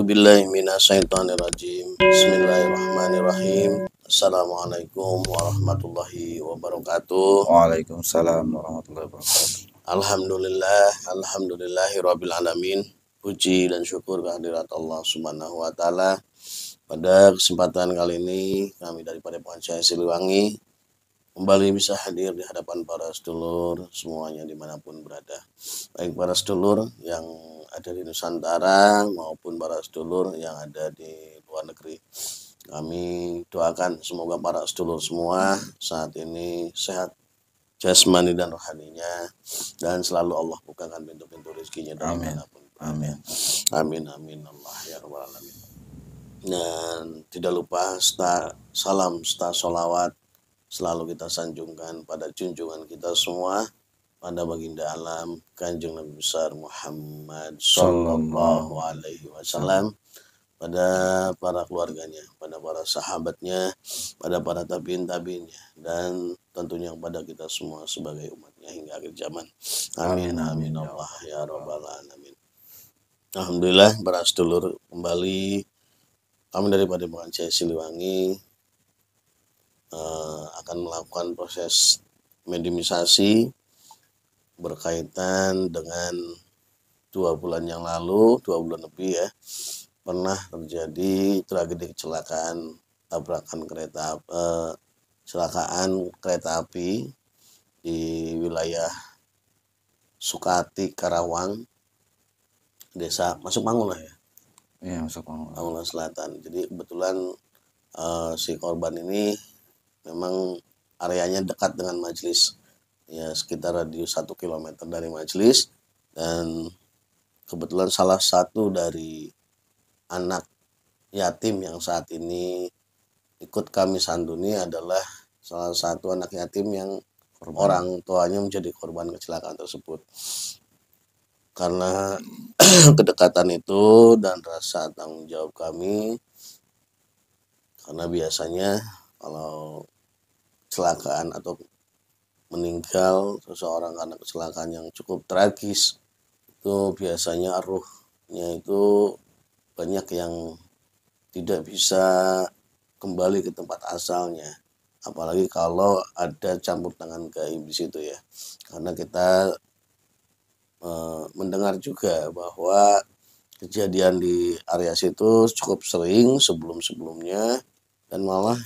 A'udzubillahi minasyaitonirrajim. Bismillahirrahmanirrahim. Assalamualaikum warahmatullahi wabarakatuh. Waalaikumsalam warahmatullahi wabarakatuh. Alhamdulillahirabbil alamin. Puji dan syukur kehadirat Allah Subhanahu wa taala. Pada kesempatan kali ini kami dari Padepokan Syekh Siliwangi kembali bisa hadir di hadapan para sedulur semuanya dimanapun berada. Baik para sedulur yang ada di Nusantara maupun para sedulur yang ada di luar negeri. Kami doakan semoga para sedulur semua saat ini sehat jasmani dan rohaninya, dan selalu Allah bukakan pintu-pintu rezekinya dari manapun. Amin. Amin amin Allah ya rabbal alamin. Dan tidak lupa salam sholawat selalu kita sanjungkan pada junjungan kita semua, pada baginda alam Kanjeng Nabi besar Muhammad sallallahu alaihi wasallam, pada para keluarganya, pada para sahabatnya, pada para tabiin-tabiinnya, dan tentunya pada kita semua sebagai umatnya hingga akhir zaman. Amin amin Allah ya rabbal alamin. Alhamdulillah para sedulur, kembali kami dari Padepokan Syekh Siliwangi akan melakukan proses mediumisasi berkaitan dengan 2 bulan yang lalu, 2 bulan lebih ya, pernah terjadi tragedi kecelakaan kereta api di wilayah Sukati, Karawang, desa Masuk Mangun lah ya. Iya, Masuk Mangun. Mangun Selatan. Jadi kebetulan si korban ini memang areanya dekat dengan majelis, ya sekitar radius 1 km dari majelis, dan kebetulan salah satu dari anak yatim yang saat ini ikut kami santuni adalah salah satu anak yatim yang orang tuanya menjadi korban kecelakaan tersebut. Karena kedekatan itu dan rasa tanggung jawab kami, karena biasanya kalau kecelakaan atau meninggal seseorang karena kecelakaan yang cukup tragis, itu biasanya ruhnya itu banyak yang tidak bisa kembali ke tempat asalnya, apalagi kalau ada campur tangan gaib di situ ya. Karena kita mendengar juga bahwa kejadian di area situ cukup sering sebelum-sebelumnya, dan malah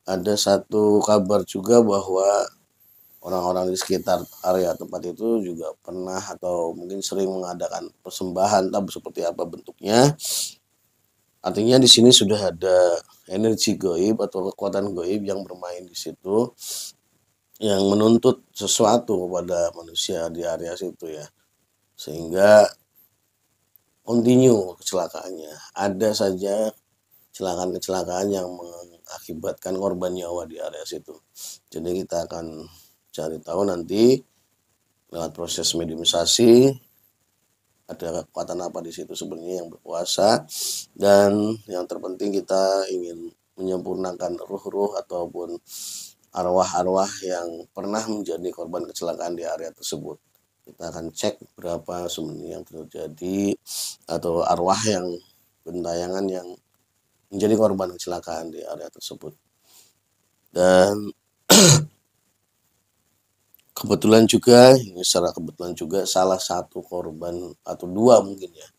ada satu kabar juga bahwa orang-orang di sekitar area tempat itu juga pernah atau mungkin sering mengadakan persembahan, tapi seperti apa bentuknya. Artinya di sini sudah ada energi gaib atau kekuatan gaib yang bermain di situ, yang menuntut sesuatu kepada manusia di area situ ya, sehingga continue kecelakaannya. Ada saja kecelakaan-kecelakaan yang mengakibatkan korban nyawa di area situ. Jadi kita akan cari tahu nanti lewat proses mediumisasi ada kekuatan apa di situ sebenarnya yang berkuasa, dan yang terpenting kita ingin menyempurnakan ruh-ruh ataupun arwah-arwah yang pernah menjadi korban kecelakaan di area tersebut. Kita akan cek berapa sebenarnya yang terjadi atau arwah yang bentayangan yang menjadi korban kecelakaan di area tersebut. Dan kebetulan juga, ini secara kebetulan juga salah satu korban atau 2 mungkin ya,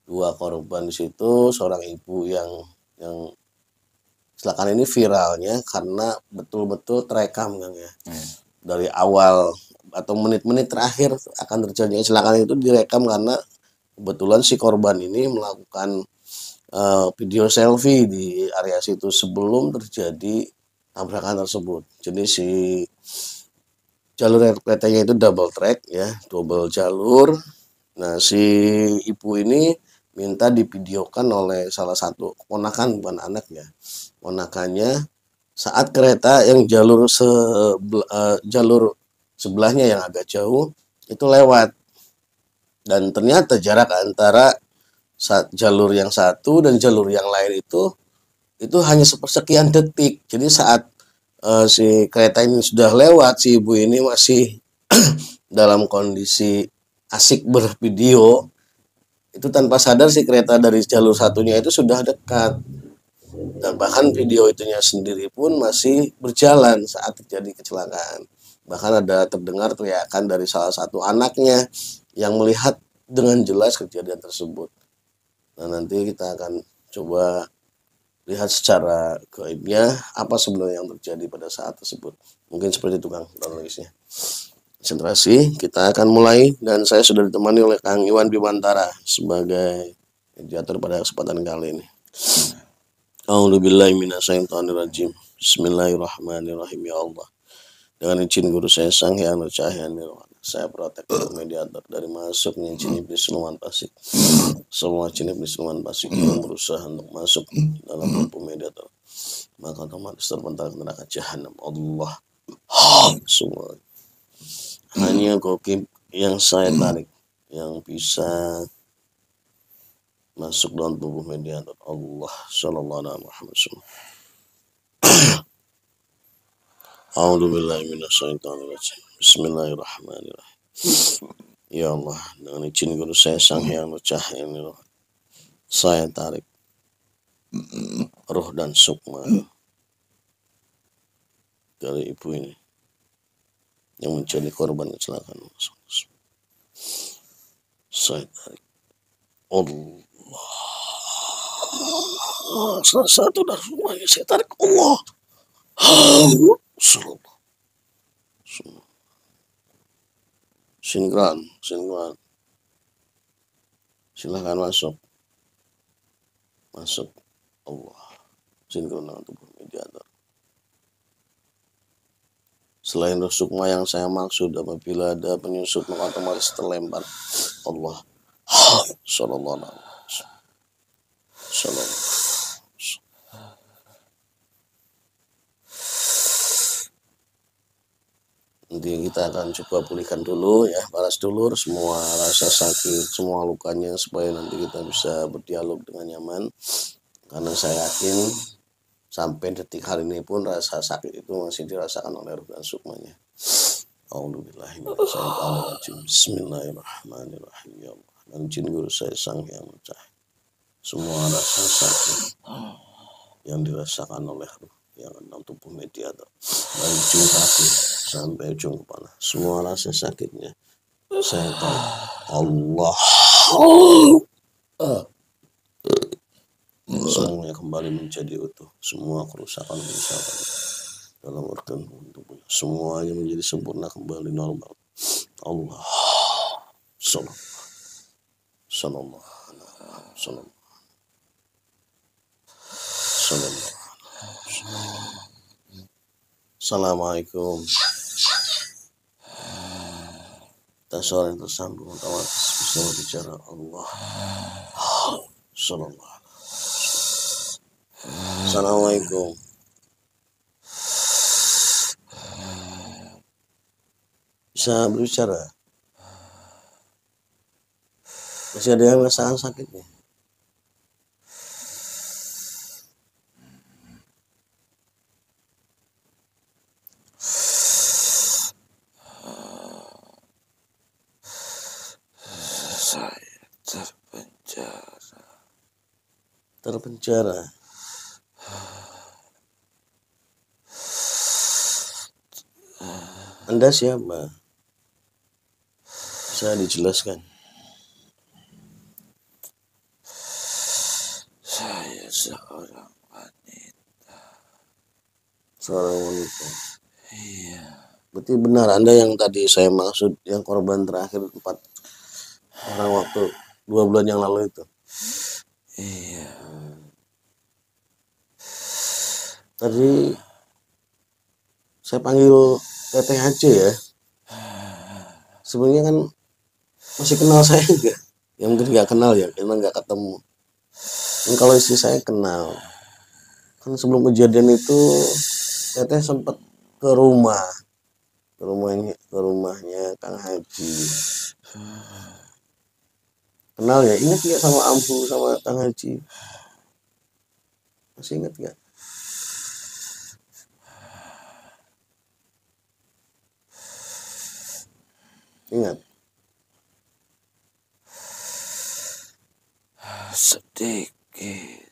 2 korban di situ, seorang ibu yang kecelakaan ini viralnya karena betul-betul terekam Kang ya. Dari awal atau menit-menit terakhir akan terjadinya kecelakaan itu direkam, karena kebetulan si korban ini melakukan video selfie di area situ sebelum terjadi tabrakan tersebut. Jadi si jalur keretanya itu double track ya, double jalur. Nah si ibu ini minta divideokan oleh salah satu keponakan, bukan anaknya, ponakannya, saat kereta yang jalur sebelahnya yang agak jauh itu lewat, dan ternyata jarak antara jalur yang satu dan jalur yang lain itu hanya sepersekian detik. Jadi saat si kereta ini sudah lewat, si ibu ini masih dalam kondisi asik bervideo, itu tanpa sadar si kereta dari jalur satunya itu sudah dekat, dan bahkan video itunya sendiri pun masih berjalan saat terjadi kecelakaan. Bahkan ada terdengar teriakan dari salah satu anaknya yang melihat dengan jelas kejadian tersebut. Nah, nanti kita akan coba lihat secara gaibnya apa sebenarnya yang terjadi pada saat tersebut. Mungkin seperti itu Kang kronologisnya. Konsentrasi, kita akan mulai dan saya sudah ditemani oleh Kang Iwan Bimantara sebagai mediator pada kesempatan kali ini. A'udzubillahi minasyaitonirrajim. Bismillahirrahmanirrahim. Ya Allah, dengan izin guru saya Sang Hyang Cahya Nirwana, saya protektor mediator dari masuknya jin iblis siluman pasik. Semua jin iblis siluman pasik yang berusaha untuk masuk dalam tubuh mediator, maka otomatis terpental ke neraka jahanam. Allah, semua hanya gokib yang saya tarik yang bisa masuk dalam tubuh mediator. Allah sallallahu alaihi wasallam. A'udzubillahi minasyaitonirrajim. Bismillahirrahmanirrahim. Ya Allah, dengan izin guru saya Sang Hyang Cahya Nirwana, saya tarik roh dan sukma dari ibu ini yang menjadi korban kecelakaan. Saya tarik. Allah, salah satu dari semuanya saya tarik. Allah, Sallallahu. Sinkron, silahkan masuk. Allah, sinkron dengan tubuh mediator. Selain roh sukma yang saya maksud, apabila ada penyusup maka otomatis terlempar. Allah, Sallallahu alaihi wasallam. Nanti kita akan coba pulihkan dulu ya para sedulur semua rasa sakit, semua lukanya, supaya nanti kita bisa berdialog dengan nyaman. Karena saya yakin sampai detik hari ini pun rasa sakit itu masih dirasakan oleh roh dan sukmanya. A'udzubillahi minasyaitonirrajim. Bismillahirrahmanirrahim. Ya Allah, dan izin guru saya Sang Hyang Cahya, semua rasa sakit yang dirasakan oleh roh yang dalam tubuh mediator, dari ujung kaki sampai ujung kepala, semua rasa sakitnya saya tahu. Allah, semuanya kembali menjadi utuh. Semua kerusakan dalam organ tubuhnya semuanya menjadi sempurna, kembali normal. Allah, Sallallahu. Assalamualaikum. Tasawuf yang tersambung otomatis bisa berbicara. Allah, Sallallahu. Assalamualaikum. Bisa berbicara? Masih ada yang merasakan sakitnya? Saya Terpenjara. Anda siapa? Bisa dijelaskan? Saya seorang wanita. Seorang wanita. Iya. Berarti benar Anda yang tadi saya maksud, yang korban terakhir 4 orang waktu 2 bulan yang lalu itu? Iya. Tadi saya panggil Teteh Aceh ya. Sebenarnya kan masih kenal saya enggak? Ya mungkin nggak kenal ya, karena nggak ketemu. Dan kalau istri saya kenal. Kan sebelum kejadian itu Teteh sempat ke rumahnya Kang Haji. Kenal ya? Ingat nggak sama Ampu sama Kang Haji? Masih ingat nggak? Ingat? sedikit.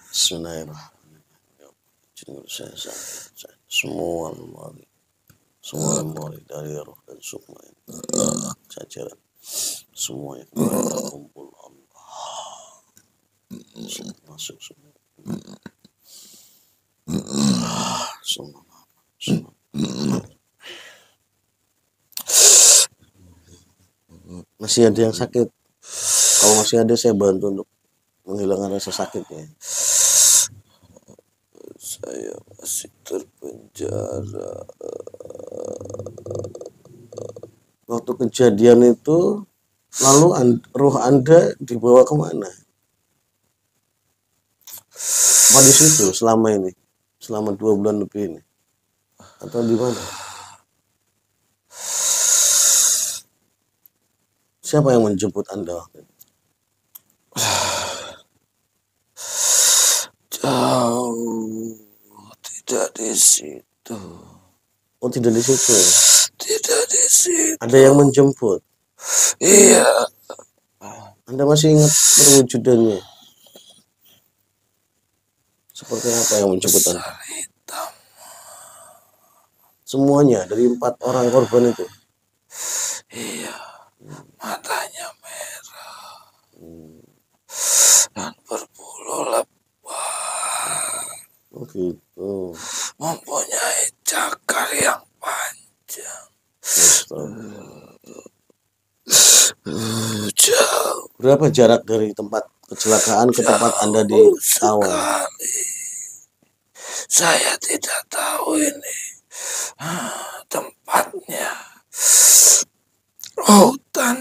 Bismillahirrahmanirrahim. Saya semua memori dari roh dan sukma ini caciran semuanya kembali terkumpul Allah masuk semua masih ada yang sakit. Kalau masih ada, saya bantu untuk menghilangkan rasa sakitnya. Saya masih terpenjara. Waktu kejadian itu, lalu roh Anda dibawa kemana? Apa di situ selama ini? Selama 2 bulan lebih ini? Atau di mana? Siapa yang menjemput Anda waktu itu? Jauh, tidak di situ. Oh, tidak di situ. Tidak di situ. Ada yang menjemput. Iya. Anda masih ingat perwujudannya? Seperti apa yang menjemput Anda? Besar hitam. Semuanya dari 4 orang korban itu. Iya. Matanya merah dan berbulu lebat. Oh gitu. Mempunyai cakar yang panjang. Jauh Berapa jarak dari tempat kecelakaan ke tempat Anda di awal? sekali. Saya tidak tahu ini tempatnya. Hutan.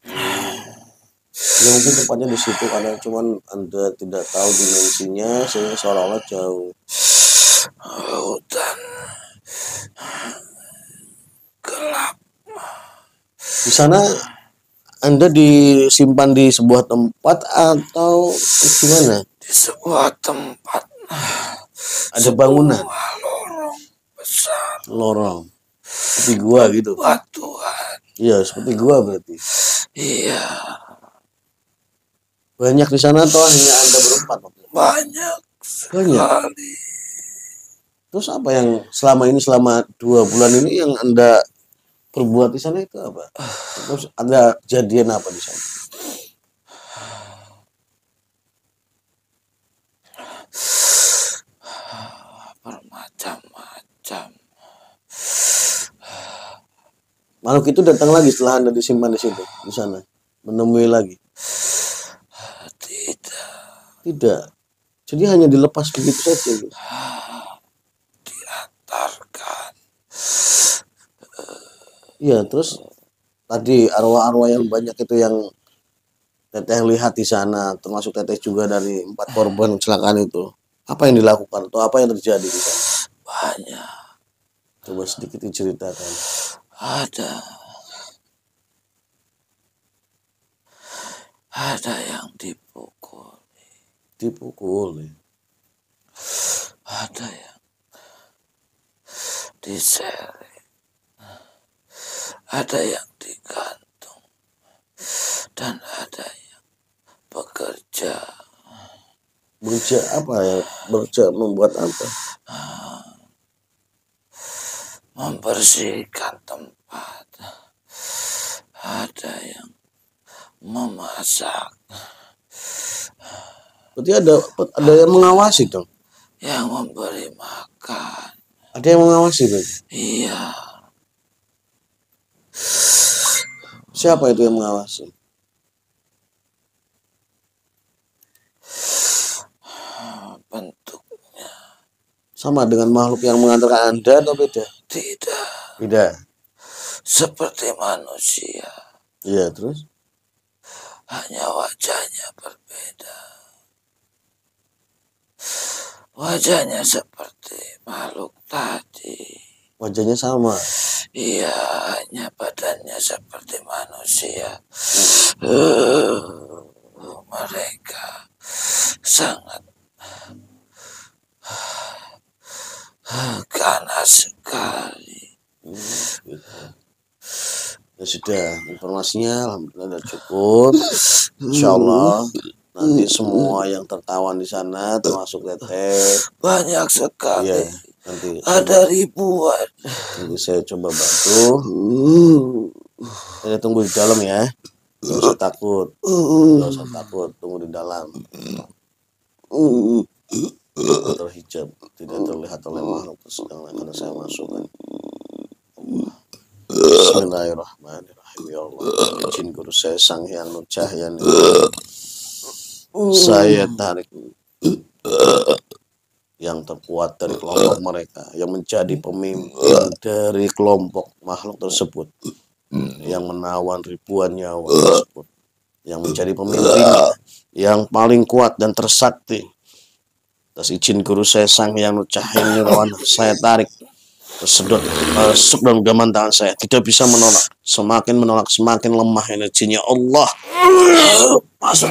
Ya mungkin tempatnya di situ karena cuman Anda tidak tahu dimensinya sehingga seolah-olah jauh. Hutan gelap. Di sana Anda disimpan di sebuah tempat atau gimana? Di sebuah tempat. Ada bangunan, Sebuah lorong besar. lorong, seperti gua gitu. Batuan. Iya, seperti gua berarti. Iya. Banyak di sana atau hanya Anda berempat? Banyak Banyak. sekali. Terus apa yang selama 2 bulan ini yang Anda perbuat di sana itu apa? Terus ada kejadian apa di sana? Bermacam-macam. Makhluk itu datang lagi setelah Anda disimpan di situ, di sana, menemui lagi? Tidak. Jadi hanya dilepas begitu saja. Gitu. Diantarkan. Iya, terus tadi arwah-arwah yang banyak itu yang Teteh lihat di sana, termasuk Teteh juga dari 4 korban kecelakaan itu. Apa yang dilakukan atau apa yang terjadi di sana? Banyak. Coba sedikit diceritakan. Ada yang dipukul. Dipukul. Ada yang diseret. Ada yang digantung. Dan ada yang bekerja. Bekerja apa ya? Bekerja membuat apa? Membersihkan tempat. Ada yang memasak. Berarti ada yang mengawasi dong. Yang memberi makan. Ada yang mengawasi berarti. Iya. Siapa itu yang mengawasi? Bentuknya Sama dengan makhluk yang mengantarkan Anda atau beda? tidak. Beda. Seperti manusia. Iya, terus? Hanya wajahnya berbeda. Wajahnya seperti makhluk tadi. Wajahnya sama. Iya, hanya badannya seperti manusia. Mereka sangat ganas sekali. Ya sudah, informasinya alhamdulillah sudah cukup. Insya Allah nanti semua yang tertawan di sana termasuk Teteh. Banyak Iya, sekali. nanti Ada ribuan. saya coba bantu. Saya tunggu di dalam ya. Gak usah takut. Gak usah takut, tunggu di dalam. Terhijab, tidak terlihat oleh makhluk yang akan saya masukkan. Bismillahirrahmanirrahim. Ya Allah, izin guru saya Sang Hyang Nur Cahyan. Saya tarik yang terkuat dari kelompok mereka, yang menjadi pemimpin dari kelompok makhluk tersebut, yang menawan ribuan nyawa tersebut, yang menjadi pemimpinnya, yang paling kuat dan tersakti. Atas izin guru saya Sang Hyang Nur Cahyan Nirwana, saya tarik, tersedot masuk dalam genggaman tangan saya, tidak bisa menolak, semakin lemah energinya. Allah, masuk.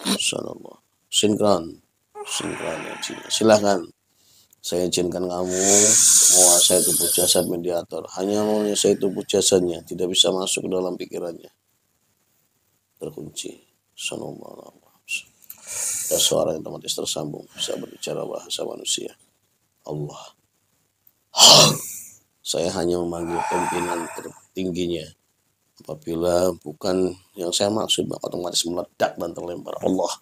Insyaallah. Sinkron energinya. Silahkan. Saya izinkan kamu menguasai tubuh jasad mediator. Hanya menguasai tubuh jasadnya, tidak bisa masuk ke dalam pikirannya. Terkunci. Sallallahu. Ada suara yang otomatis tersambung, bisa berbicara bahasa manusia. Allah. Saya hanya memanggil pimpinan tertingginya. Apabila bukan yang saya maksud, maka otomatis meledak dan terlempar. Allah.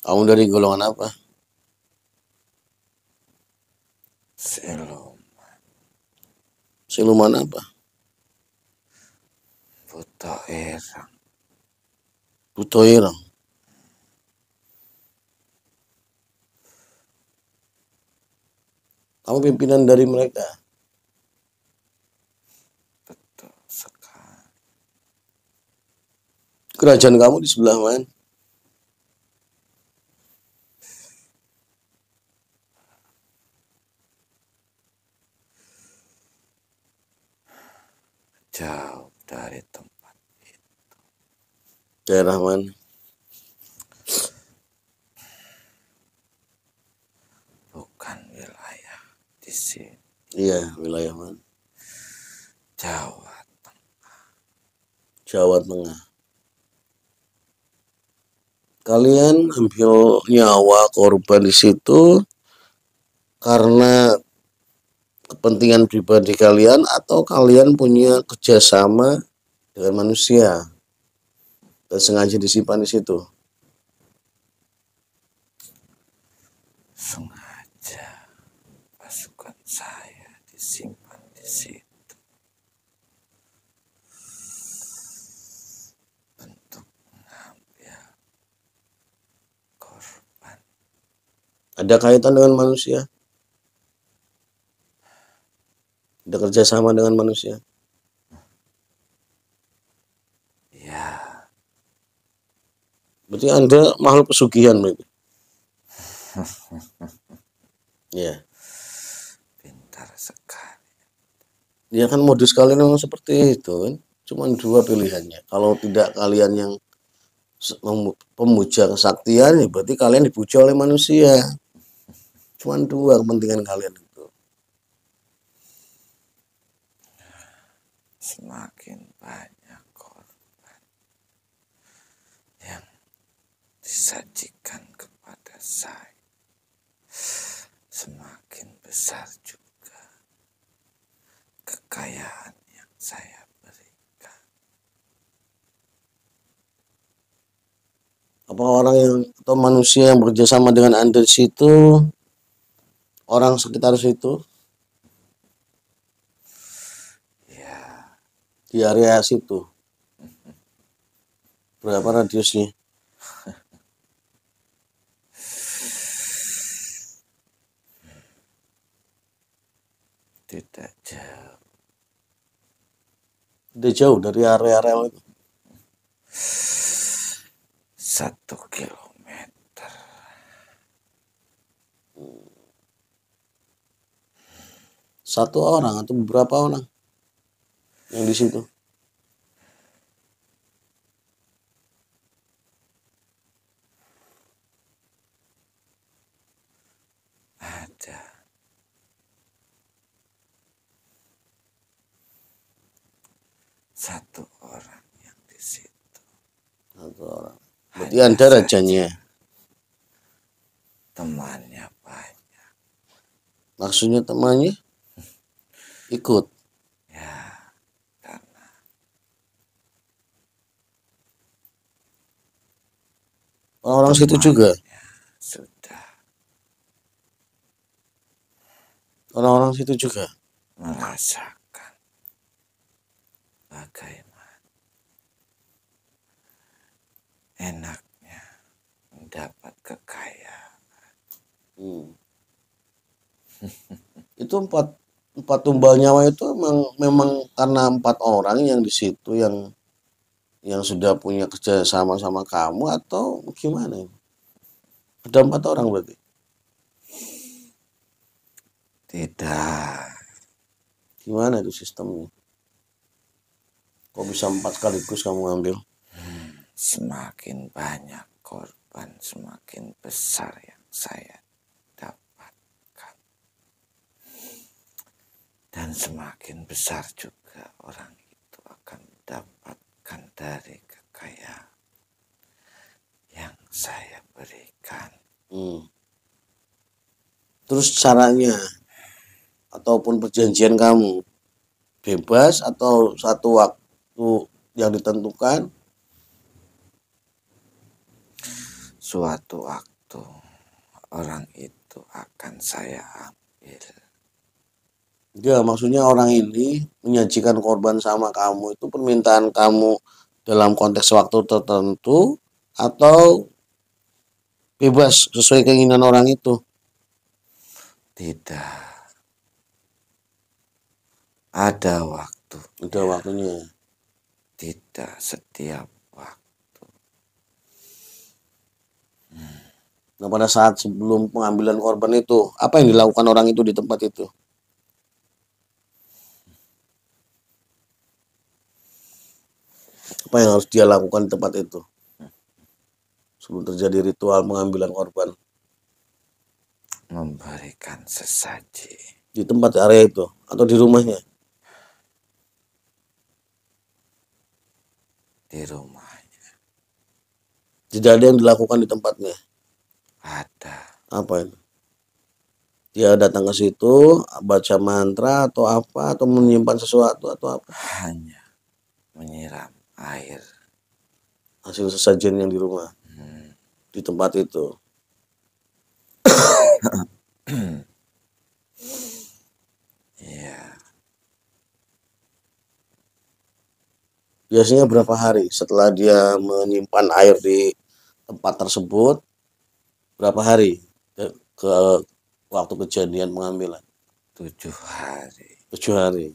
Kamu dari golongan apa? Siluman apa? Buta Irang. Buto Irang. Kamu pimpinan dari mereka. Betul sekali. Kerajaan kamu di sebelah mana? Jauh dari tempat itu. Daerah mana? Bukan wilayah di sini. Iya, wilayah mana? Jawa. Jawa Tengah. Kalian ambil nyawa korban di situ karena kepentingan pribadi kalian atau kalian punya kerjasama dengan manusia dan sengaja disimpan di situ? Sengaja pasukan saya disimpan di situ. Untuk mengambil korban. Ada kaitan dengan manusia? Ada kerjasama dengan manusia? Ya. Berarti Anda makhluk pesugihan berarti? Ya. Pintar sekali. Ya kan modus kalian memang seperti itu kan. Cuman dua pilihannya. Kalau tidak kalian yang pemuja kesaktian, ya berarti kalian dipuja oleh manusia. Cuman dua kepentingan kalian itu. Semakin banyak korban yang disajikan kepada saya, semakin besar juga kekayaan yang saya berikan. Apa orang yang atau manusia yang bekerjasama dengan Anda di situ, orang sekitar situ, Ya, di area situ, berapa radiusnya? tidak jauh. Tidak jauh dari area rel itu. 1 kilometer. Satu orang atau beberapa orang yang di situ? Satu orang yang di situ. Satu orang. Berarti Hanya Anda saja rajanya. temannya banyak. Maksudnya temannya ikut. Ya, karena Orang-orang situ juga. sudah Orang-orang situ juga. merasakan bagaimana enaknya mendapat kekayaan. Itu empat tumbal nyawa itu memang karena 4 orang yang di situ yang sudah punya kerja sama kamu atau gimana? Ada 4 orang berarti. Tidak, Gimana itu sistemnya? Kok bisa 4 sekaligus kamu ambil? semakin banyak korban, semakin besar yang saya dapatkan. Dan semakin besar juga orang itu akan mendapatkan dari kekayaan yang saya berikan. Terus caranya ataupun perjanjian kamu bebas atau satu waktu yang ditentukan? Suatu waktu orang itu akan saya ambil. Ya, maksudnya orang ini menyajikan korban sama kamu itu permintaan kamu dalam konteks waktu tertentu atau bebas sesuai keinginan orang itu? Tidak ada waktu, Ada waktunya. tidak setiap waktu. Nah, pada saat sebelum pengambilan korban itu, apa yang dilakukan orang itu di tempat itu? Apa yang harus dia lakukan di tempat itu sebelum terjadi ritual pengambilan korban? Memberikan sesaji Di tempat area itu atau di rumahnya? di rumahnya. Tidak ada yang dilakukan di tempatnya. Ada, Apa itu? Dia datang ke situ, baca mantra atau apa, atau menyimpan sesuatu atau apa? hanya menyiram air. Hasil sesajen yang di rumah, di tempat itu. Iya, Biasanya berapa hari setelah dia menyimpan air di tempat tersebut? Berapa hari ke waktu kejadian pengambilan? 7 hari. 7 hari.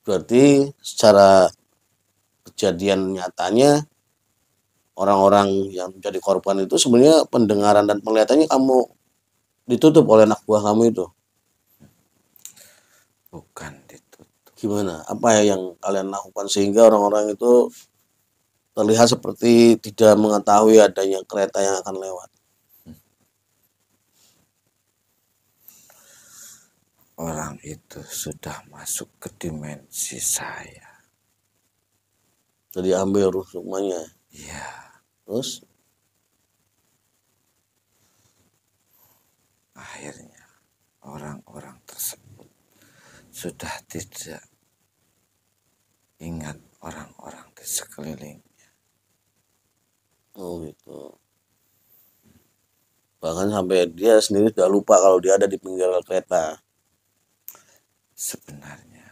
Berarti secara kejadian nyatanya orang-orang yang menjadi korban itu sebenarnya pendengaran dan penglihatannya kamu ditutup oleh anak buah kamu itu. Bukan ditutup. Gimana? Apa ya yang kalian lakukan sehingga orang-orang itu terlihat seperti tidak mengetahui adanya kereta yang akan lewat? Orang itu sudah masuk ke dimensi saya. Jadi ambil ruh semuanya. Ya, Terus akhirnya orang-orang tersebut sudah tidak ingat orang-orang di sekelilingnya. oh gitu. Bahkan sampai dia sendiri sudah lupa kalau dia ada di pinggir kereta. Sebenarnya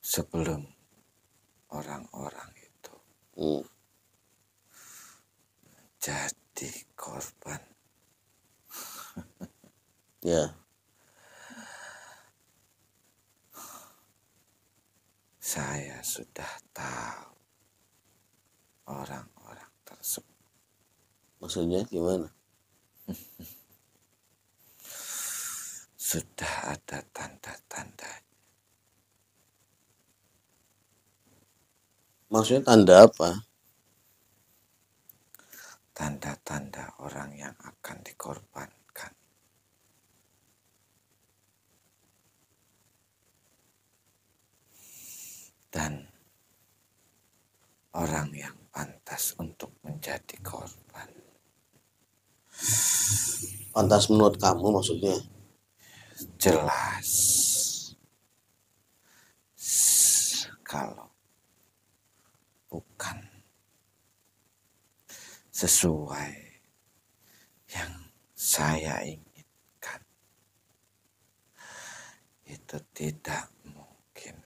sebelum orang-orang itu Hmm. jadi korban, Ya, saya sudah tahu orang-orang tersebut. maksudnya gimana? Sudah ada tanda-tanda. Maksudnya tanda apa? Tanda-tanda orang yang akan dikorbankan. Dan orang yang pantas untuk menjadi korban. Pantas menurut kamu maksudnya? Jelas kalau bukan sesuai yang saya inginkan, itu tidak mungkin.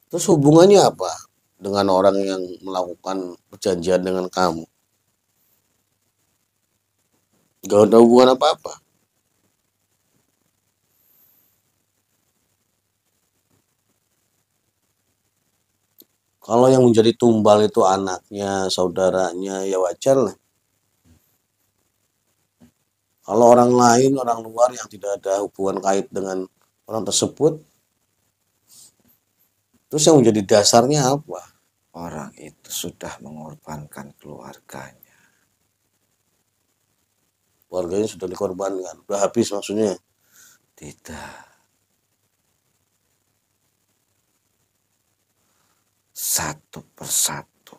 Terus hubungannya apa dengan orang yang melakukan perjanjian dengan kamu? Gak ada hubungan apa-apa. Kalau yang menjadi tumbal itu anaknya, saudaranya, ya wajar lah. Kalau orang lain, orang luar yang tidak ada hubungan kait dengan orang tersebut, terus yang menjadi dasarnya apa? Orang itu sudah mengorbankan keluarganya. Keluarganya sudah dikorbankan, udah habis maksudnya. Tidak. Satu persatu.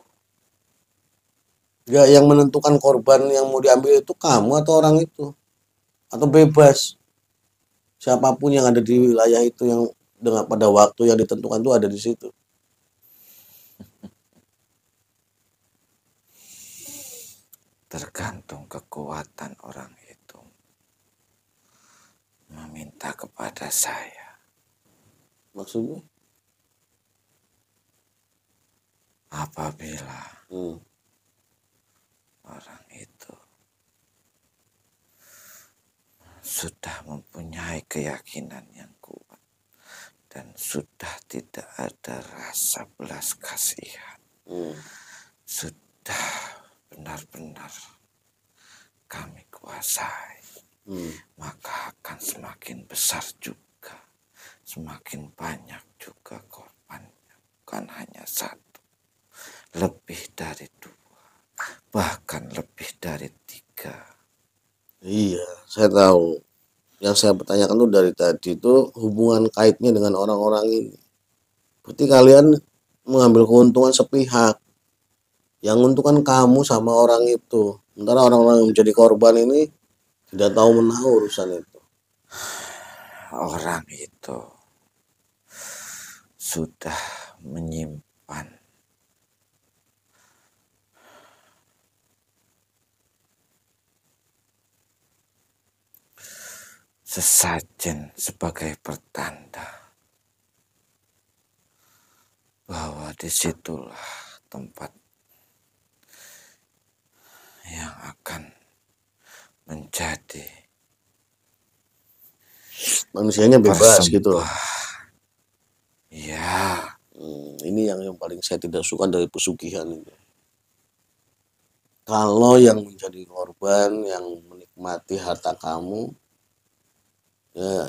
Ya, yang menentukan korban yang mau diambil itu kamu atau orang itu? Atau bebas? Siapapun yang ada di wilayah itu yang dengan pada waktu yang ditentukan itu ada di situ. Tergantung kekuatan orang itu meminta kepada saya. Maksudnya? Apabila Hmm. orang itu sudah mempunyai keyakinan yang kuat dan sudah tidak ada rasa belas kasihan, sudah benar-benar kami kuasai, maka akan semakin besar juga, semakin banyak juga korbannya, bukan hanya satu, lebih dari dua, bahkan lebih dari tiga. Iya, saya tahu. Yang saya pertanyakan tuh dari tadi itu hubungan kaitnya dengan orang-orang ini. Berarti kalian mengambil keuntungan sepihak. Yang menguntungkan kamu sama orang itu. Sementara orang-orang yang menjadi korban ini tidak tahu menahu urusan itu. Orang itu sudah menyimpan sesajen sebagai pertanda bahwa disitulah tempat yang akan menjadi Manusianya bebas gitu loh. Ya, Ini yang paling saya tidak suka dari pesugihan ini. Kalau yang menjadi korban, yang menikmati harta kamu, ya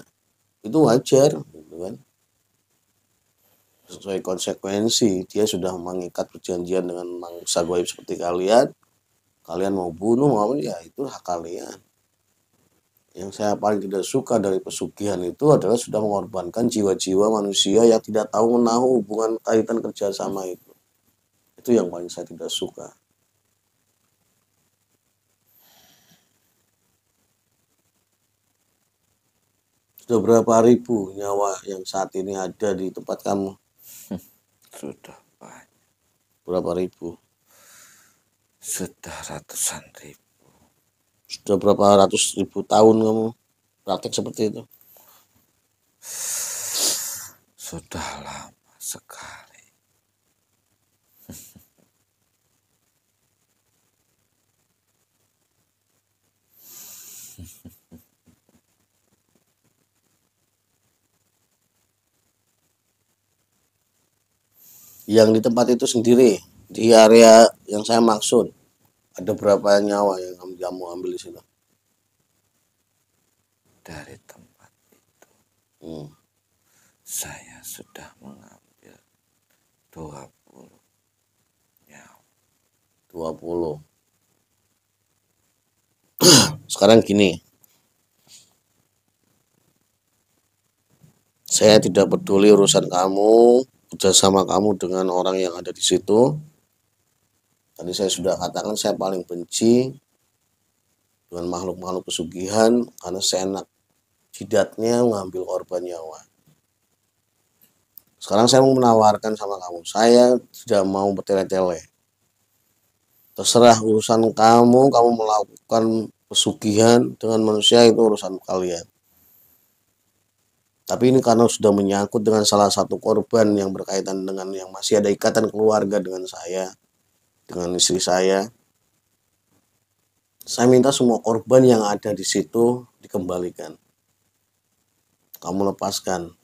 itu wajar, gitu kan? Sesuai konsekuensi, dia sudah mengikat perjanjian dengan mangsa gaib seperti kalian. Kalian mau bunuh, mau apa, ya itu hak kalian. Yang saya paling tidak suka dari pesugihan itu adalah sudah mengorbankan jiwa-jiwa manusia yang tidak tahu menahu hubungan kaitan kerjasama itu. Itu yang paling saya tidak suka. Sudah berapa ribu nyawa yang saat ini ada di tempat kamu? sudah banyak, Berapa ribu? sudah ratusan ribu. Sudah berapa ratus ribu tahun kamu praktek seperti itu? Sudah lama sekali. Yang di tempat itu sendiri, di area yang saya maksud, ada berapa nyawa yang kamu ambil di situ? Dari tempat itu saya sudah mengambil 20. 20. Sekarang gini, saya tidak peduli urusan kamu, kerjasama kamu dengan orang yang ada di situ. Tadi saya sudah katakan saya paling benci dengan makhluk-makhluk pesugihan karena seenak jidatnya mengambil korban nyawa. Sekarang saya mau menawarkan sama kamu, saya tidak mau bertele-tele. Terserah urusan kamu melakukan pesugihan dengan manusia itu urusan kalian. Tapi ini karena sudah menyangkut dengan salah satu korban yang berkaitan dengan yang masih ada ikatan keluarga dengan saya, dengan istri saya. Saya minta semua korban yang ada di situ dikembalikan. Kamu lepaskan.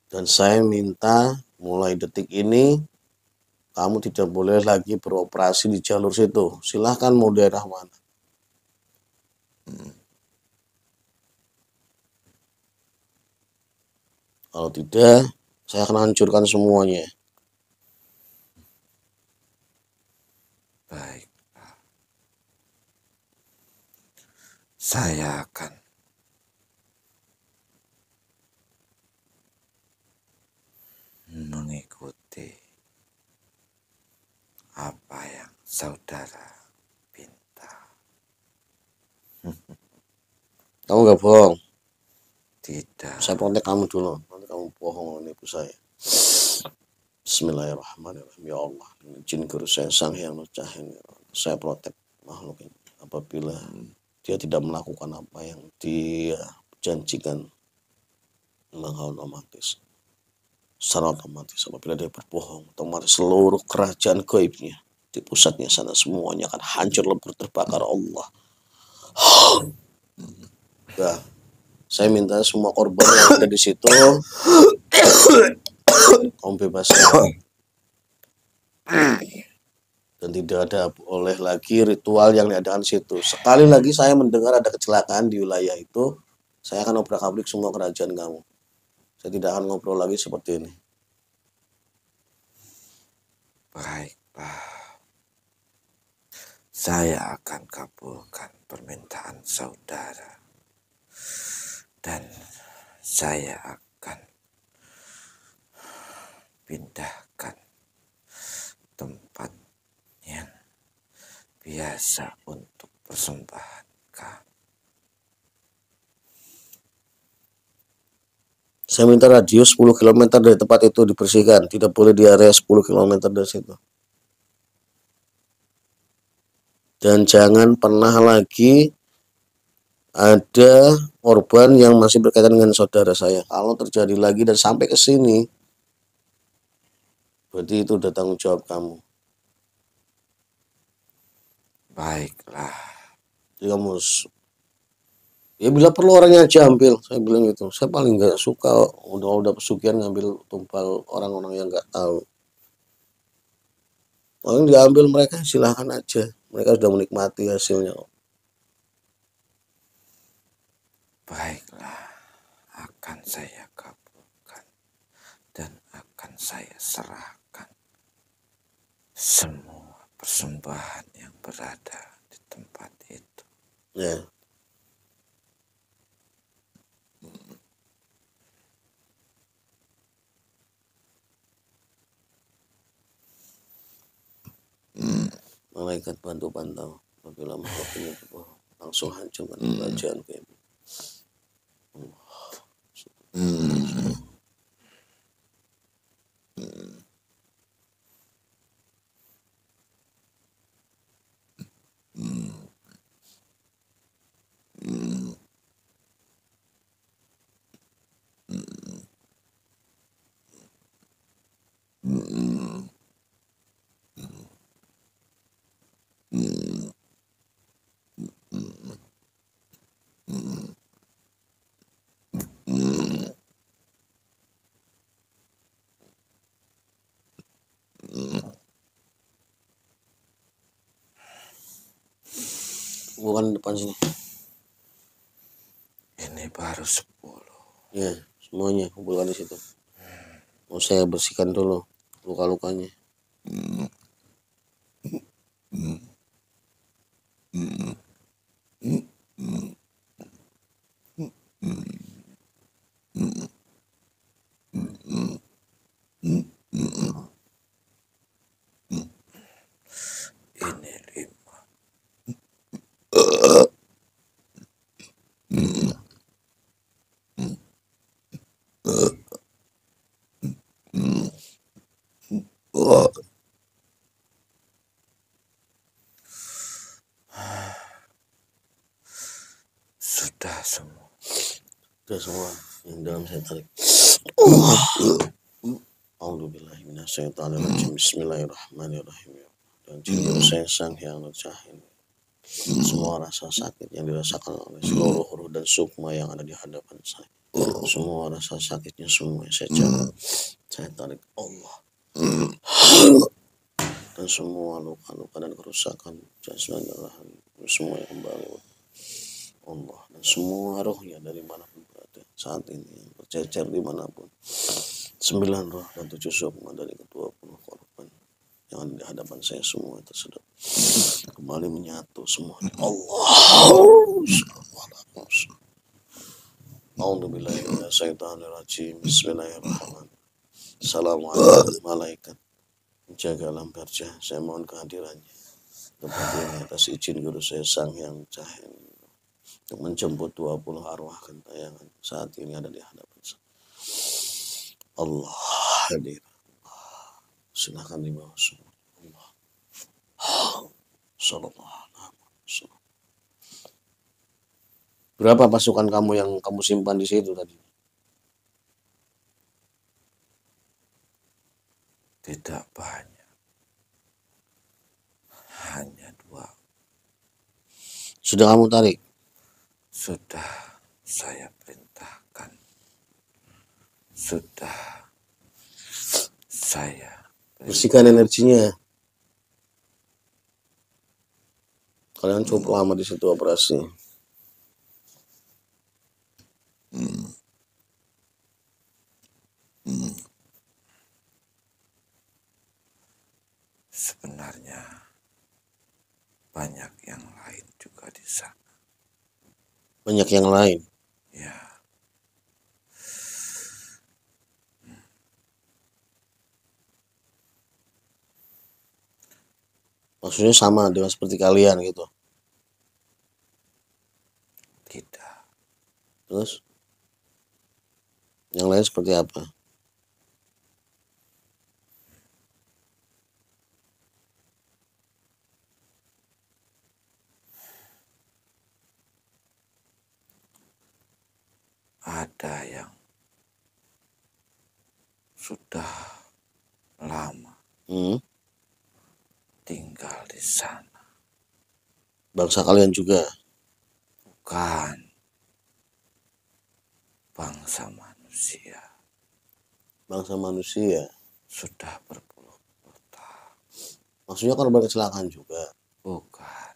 Dan saya minta mulai detik ini kamu tidak boleh lagi beroperasi di jalur situ. Silahkan mau daerah mana. Kalau tidak, saya akan hancurkan semuanya. Baik, saya akan mengikuti apa yang saudara pinta. Kamu nggak bohong? Tidak. Saya protek kamu dulu. Nanti kamu bohong menipu saya. Bismillahirrahmanirrahim. Ya Allah, izin guru saya sang yang nurcahin. Saya protek makhluk ini. Apabila dia tidak melakukan apa yang dia janjikan, maka otomatis secara otomatis apabila dia berbohong, otomatis seluruh kerajaan gaibnya di pusatnya sana semuanya akan hancur lebur terbakar Allah. Nah, saya minta semua korban yang ada di situ kamu bebaskan. Dan tidak ada boleh lagi ritual yang diadakan situ. Sekali lagi saya mendengar ada kecelakaan di wilayah itu, saya akan obrak-abrik semua kerajaan kamu. Saya tidak akan ngobrol lagi seperti ini. Baiklah, saya akan kabulkan permintaan saudara dan saya akan pindahkan tempat yang biasa untuk persembahan kami. Saya minta radius 10 km dari tempat itu dibersihkan. Tidak boleh di area 10 km dari situ. Dan jangan pernah lagi ada korban yang masih berkaitan dengan saudara saya. Kalau terjadi lagi dan sampai ke sini, berarti itu udah tanggung jawab kamu. Baiklah. Jadi kamu ya bila perlu orangnya aja ambil, saya bilang gitu. Saya paling nggak suka udah pesugihan ngambil tumpal orang-orang yang nggak tahu. Orang diambil mereka silahkan aja, mereka sudah menikmati hasilnya. Baiklah, akan saya kabulkan dan akan saya serahkan semua persembahan yang berada di tempat itu. Ya. Malaikat bantu pantau apabila makhluk ini berbohong, langsung hancurkan kerajaan kayak bukan depan sini. Ini baru 10. Ya, semuanya kumpulkan di situ. Mau saya bersihkan dulu luka-lukanya. Ini 5. Sudah semua. Sudah semua. Yang dalam saya tarik. A'udzubillahi minasyaitonirrajim. Bismillahirrahmanirrahim. Dan jiwa saya sang yang tercahaya. Semua rasa sakit yang dirasakan oleh seluruh ruh dan sukma yang ada di hadapan saya, semua rasa sakitnya semua saya cabut, saya tarik Allah, dan semua luka-luka dan kerusakan jasmani rohani semua yang kembali Allah, dan semua rohnya dari manapun berada saat ini yang bercecer dimanapun, 9 roh dan 7 sukma dari ke-20 korban yang ada di hadapan saya semua tersedot kembali menyatu semua. A'udzubillahi minasyaitonirrajim. Bismillahirrahmanirrahim. Assalamualaikum malaikat jaga alam kerja, saya mohon kehadirannya tempat ini atas izin guru saya sang yang cahaya untuk menjemput 20 arwah gentayangan saat ini ada di hadapan saya. Allah hadir. Silakan dibawa semua. Allah. Sallallahu alaihi wasallam. Berapa pasukan kamu yang kamu simpan di situ tadi? Tidak banyak. Hanya 2. Sudah kamu tarik? Sudah saya perintahkan. Sudah saya Bersihkan energinya. Kalian cukup lama di situ operasi. Sebenarnya banyak yang lain juga di sana. Banyak yang lain. Ya, Maksudnya sama dengan seperti kalian gitu. tidak. Terus yang lain seperti apa? Ada yang sudah lama tinggal di sana. Bangsa kalian juga. Bukan bangsa manusia. Bangsa manusia. Sudah berpuluh-puluh tahun. Maksudnya korban kecelakaan juga. Bukan.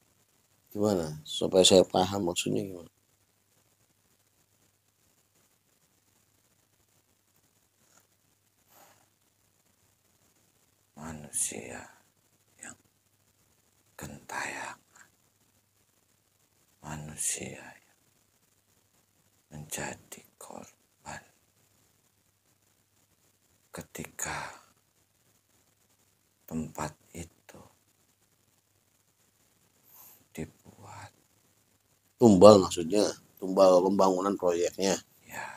Gimana? Supaya saya paham maksudnya gimana? Manusia yang gentayangan. Manusia yang menjadi korban ketika tempat itu dibuat. Tumbal maksudnya. Tumbal pembangunan proyeknya. Ya,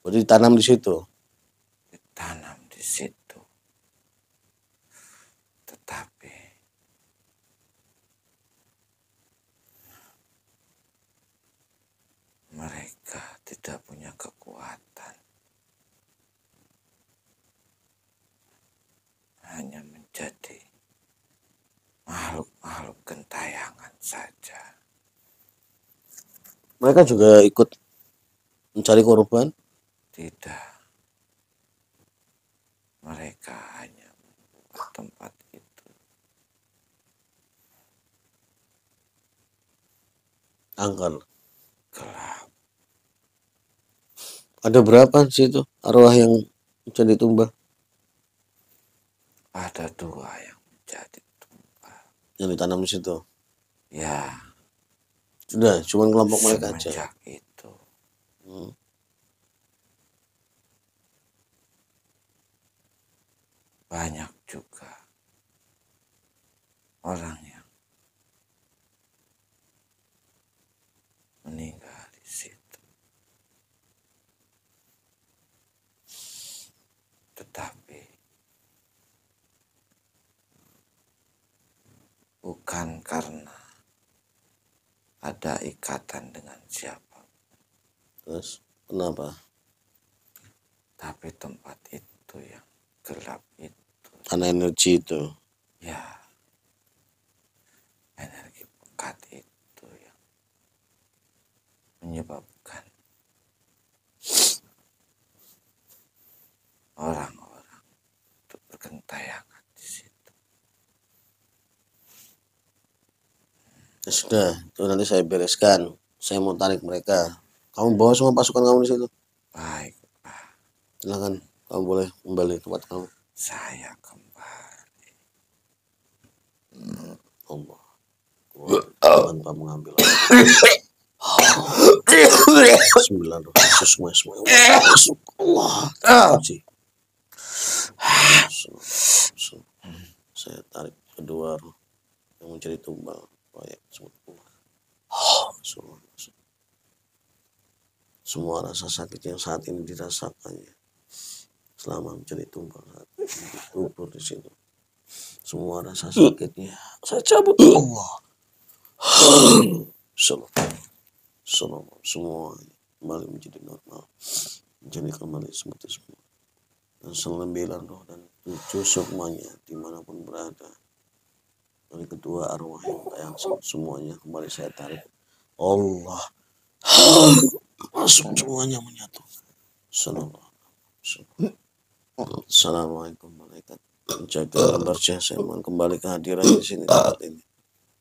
Berarti ditanam di situ. ditanam di situ. Tetapi mereka tidak punya kekuatan. Hanya menjadi makhluk-makhluk gentayangan saja. Mereka juga ikut mencari korban. Tidak. Mereka hanya membuat tempat itu Angker. gelap. Ada berapa di situ arwah yang jadi tumbal? Ada 2 yang menjadi tumbal. Yang ditanam di situ? Ya, Sudah, cuman kelompok mereka aja. semenjak itu. Hmm. Banyak juga orang yang meninggal di situ. Tetapi bukan karena ada ikatan dengan siapa, Terus kenapa? tapi tempat itu yang gelap itu, Karena energi itu. ya, energi pekat itu yang menyebabkan orang-orang itu bergentayangan di situ. Ya sudah, itu nanti saya bereskan. Saya mau tarik mereka. Kamu bawa semua pasukan kamu di situ. Baik, Silakan, kamu boleh kembali ke tempat kamu. saya kembali. Allah. Tanpa mengambil. Bismillahirrahmanirrahim. Allah. Saya tarik kedua roh yang menjadi tumbal proyek semua rasa sakit yang saat ini dirasakannya selama menjadi tumbal saat dikubur di situ, semua rasa sakitnya saya cabut. Allah. Semua kembali menjadi normal, menjadi kembali seperti semua. Dan 9 roh dan 7 sukmanya dimanapun berada, dari kedua arwah yang semuanya kembali saya tarik. Allah. Masuk semuanya menyatu. Assalamualaikum malaikat menjaga lembar saya mohon kembali kehadiran di sini tempat ini.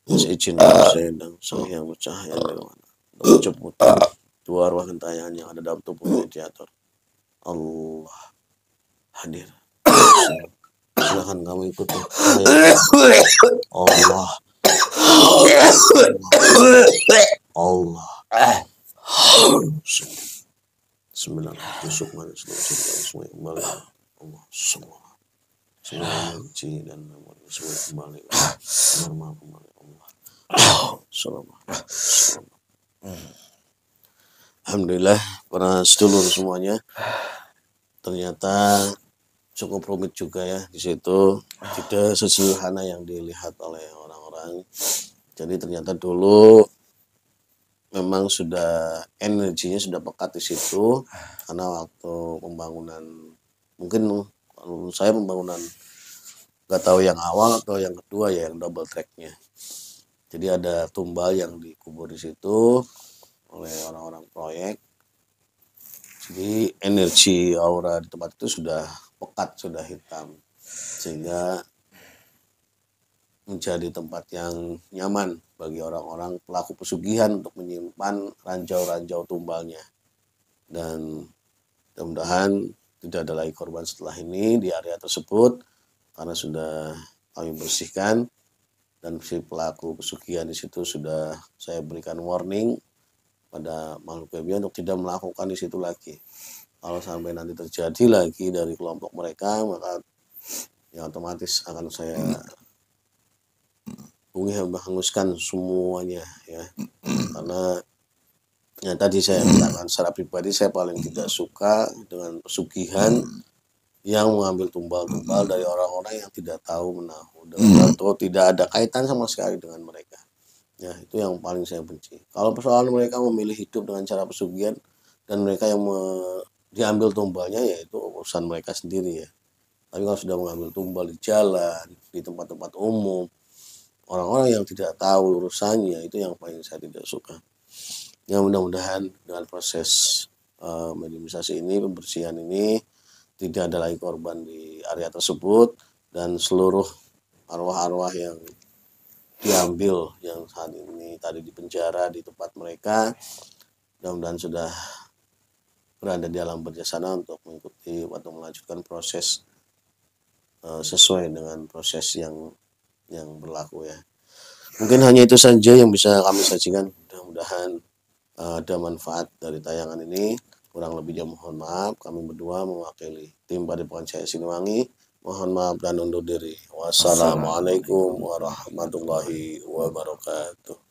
Izin saya dan sang yang bercahaya nirwana menjemput 2 arwah gentayangan yang ada dalam tubuh mediator. Allah hadir. Silakan kamu ikuti. Allah. Allah. 9 tusuk manis semua kembali. Allah semua energi dan semua kembali normal kembali. Allah. Alhamdulillah para sedulur semuanya, ternyata cukup rumit juga ya di situ, tidak sesederhana yang dilihat oleh orang-orang. Jadi ternyata dulu memang sudah energinya sudah pekat di situ, karena waktu pembangunan mungkin menurut saya pembangunan nggak tahu yang awal atau yang kedua ya, yang double tracknya. Jadi ada tumbal yang dikubur di situ oleh orang-orang proyek. Jadi energi aura di tempat itu sudah pekat, sudah hitam, sehingga menjadi tempat yang nyaman bagi orang-orang pelaku pesugihan untuk menyimpan ranjau-ranjau tumbalnya. Dan mudah-mudahan tidak ada lagi korban setelah ini di area tersebut, karena sudah kami bersihkan dan si pelaku pesugihan di situ sudah saya berikan warning pada makhluk gaib untuk tidak melakukan di situ lagi. Kalau sampai nanti terjadi lagi dari kelompok mereka, maka ya otomatis akan saya menghanguskan semuanya ya. Karena ya tadi saya katakan secara pribadi saya paling tidak suka dengan pesugihan yang mengambil tumbal-tumbal dari orang-orang yang tidak tahu menahu atau tidak ada kaitan sama sekali dengan mereka. Ya, itu yang paling saya benci. Kalau persoalan mereka memilih hidup dengan cara pesugihan dan mereka yang diambil tumbalnya, ya itu urusan mereka sendiri ya. Tapi kalau sudah mengambil tumbal di jalan, di tempat-tempat umum, orang-orang yang tidak tahu urusannya, itu yang paling saya tidak suka. Ya mudah-mudahan dengan proses mediumisasi ini, pembersihan ini, tidak ada lagi korban di area tersebut, dan seluruh arwah-arwah yang diambil yang saat ini tadi di penjara di tempat mereka, mudah-mudahan sudah berada di alam bajak sana untuk mengikuti atau melanjutkan proses sesuai dengan proses yang berlaku ya. Mungkin hanya itu saja yang bisa kami sajikan. Mudah-mudahan ada manfaat dari tayangan ini. Kurang lebihnya mohon maaf. Kami berdua mewakili tim Padepokan Jaya Siliwangi. Mohon maaf dan undur diri. Wassalamualaikum warahmatullahi wabarakatuh.